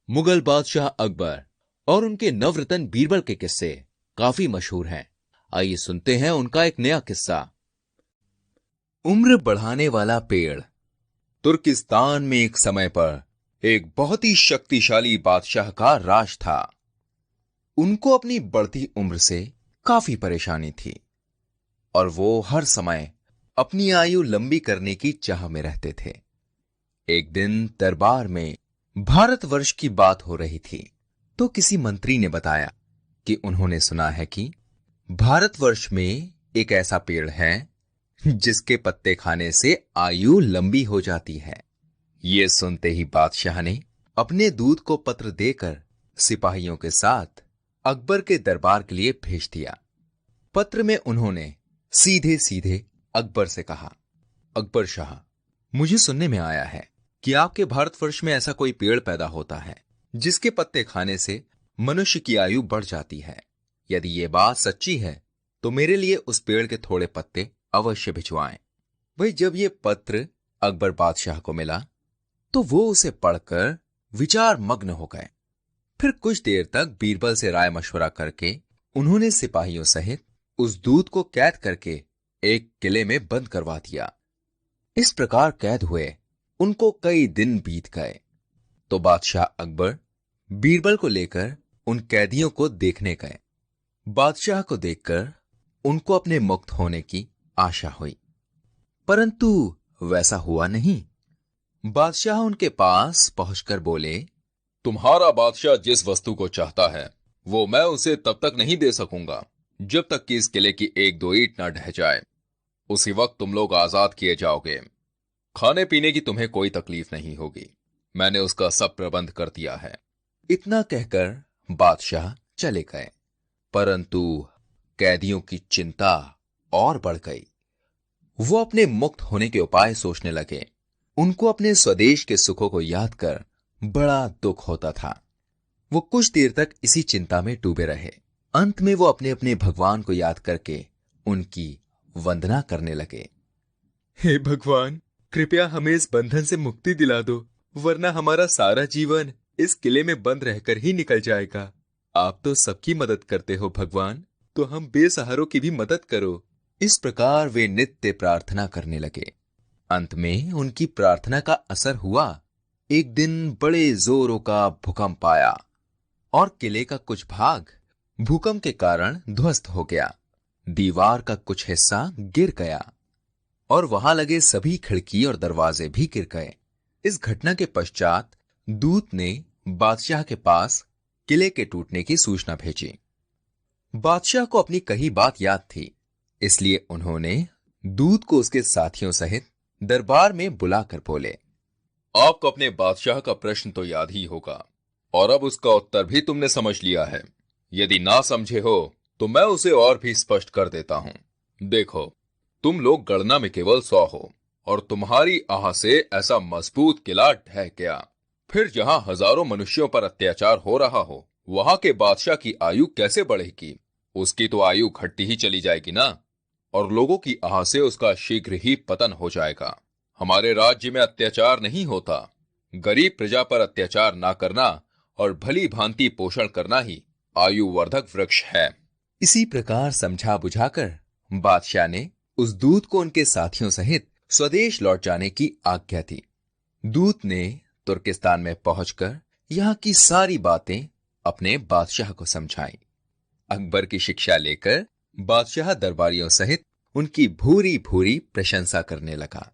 मुगल बादशाह अकबर और उनके नवरत्न बीरबल के किस्से काफी मशहूर हैं। आइए सुनते हैं उनका एक नया किस्सा। उम्र बढ़ाने वाला पेड़। तुर्किस्तान में एक समय पर एक बहुत ही शक्तिशाली बादशाह का राज था। उनको अपनी बढ़ती उम्र से काफी परेशानी थी और वो हर समय अपनी आयु लंबी करने की चाह में रहते थे। एक दिन दरबार में भारतवर्ष की बात हो रही थी तो किसी मंत्री ने बताया कि उन्होंने सुना है कि भारतवर्ष में एक ऐसा पेड़ है जिसके पत्ते खाने से आयु लंबी हो जाती है। ये सुनते ही बादशाह ने अपने दूत को पत्र देकर सिपाहियों के साथ अकबर के दरबार के लिए भेज दिया। पत्र में उन्होंने सीधे सीधे अकबर से कहा, अकबर शाह, मुझे सुनने में आया है कि आपके भारतवर्ष में ऐसा कोई पेड़ पैदा होता है जिसके पत्ते खाने से मनुष्य की आयु बढ़ जाती है। यदि ये बात सच्ची है तो मेरे लिए उस पेड़ के थोड़े पत्ते अवश्य भिजवाएं। वही जब ये पत्र अकबर बादशाह को मिला तो वो उसे पढ़कर विचार मग्न हो गए। फिर कुछ देर तक बीरबल से राय मशवरा करके उन्होंने सिपाहियों सहित उस दूत को कैद करके एक किले में बंद करवा दिया। इस प्रकार कैद हुए उनको कई दिन बीत गए तो बादशाह अकबर बीरबल को लेकर उन कैदियों को देखने गए। बादशाह को देखकर उनको अपने मुक्त होने की आशा हुई, परंतु वैसा हुआ नहीं। बादशाह उनके पास पहुंचकर बोले, तुम्हारा बादशाह जिस वस्तु को चाहता है वो मैं उसे तब तक नहीं दे सकूंगा जब तक कि इस किले की एक दो ईंट न ढह जाए। उसी वक्त तुम लोग आजाद किए जाओगे। खाने पीने की तुम्हें कोई तकलीफ नहीं होगी। मैंने उसका सब प्रबंध कर दिया है। इतना कहकर बादशाह चले गए, परंतु कैदियों की चिंता और बढ़ गई। वो अपने मुक्त होने के उपाय सोचने लगे। उनको अपने स्वदेश के सुखों को याद कर बड़ा दुख होता था। वो कुछ देर तक इसी चिंता में डूबे रहे। अंत में वो अपने अपने भगवान को याद करके उनकी वंदना करने लगे। हे भगवान, कृपया हमें इस बंधन से मुक्ति दिला दो, वरना हमारा सारा जीवन इस किले में बंद रहकर ही निकल जाएगा। आप तो सबकी मदद करते हो भगवान, तो हम बेसहारों की भी मदद करो। इस प्रकार वे नित्य प्रार्थना करने लगे। अंत में उनकी प्रार्थना का असर हुआ। एक दिन बड़े जोरों का भूकंप आया और किले का कुछ भाग भूकंप के कारण ध्वस्त हो गया। दीवार का कुछ हिस्सा गिर गया और वहां लगे सभी खिड़की और दरवाजे भी गिर गए। इस घटना के पश्चात दूत ने बादशाह के पास किले के टूटने की सूचना भेजी। बादशाह को अपनी कही बात याद थी, इसलिए उन्होंने दूत को उसके साथियों सहित दरबार में बुलाकर बोले, आपको अपने बादशाह का प्रश्न तो याद ही होगा और अब उसका उत्तर भी तुमने समझ लिया है। यदि ना समझे हो तो मैं उसे और भी स्पष्ट कर देता हूं। देखो, तुम लोग गणना में केवल 100 हो और तुम्हारी आह से ऐसा मजबूत किला ढह गया। फिर जहां हजारों मनुष्यों पर अत्याचार हो रहा हो, वहां के बादशाह की आयु कैसे बढ़ेगी? उसकी तो आयु घटती ही चली जाएगी ना, और लोगों की आह से उसका शीघ्र ही पतन हो जाएगा। हमारे राज्य में अत्याचार नहीं होता। गरीब प्रजा पर अत्याचार ना करना और भली भांति पोषण करना ही आयुवर्धक वृक्ष है। इसी प्रकार समझा बुझाकर बादशाह ने उस दूत को उनके साथियों सहित स्वदेश लौट जाने की आज्ञा दी। दूत ने तुर्किस्तान में पहुंचकर यहाँ की सारी बातें अपने बादशाह को समझाई। अकबर की शिक्षा लेकर बादशाह दरबारियों सहित उनकी भूरी भूरी प्रशंसा करने लगा।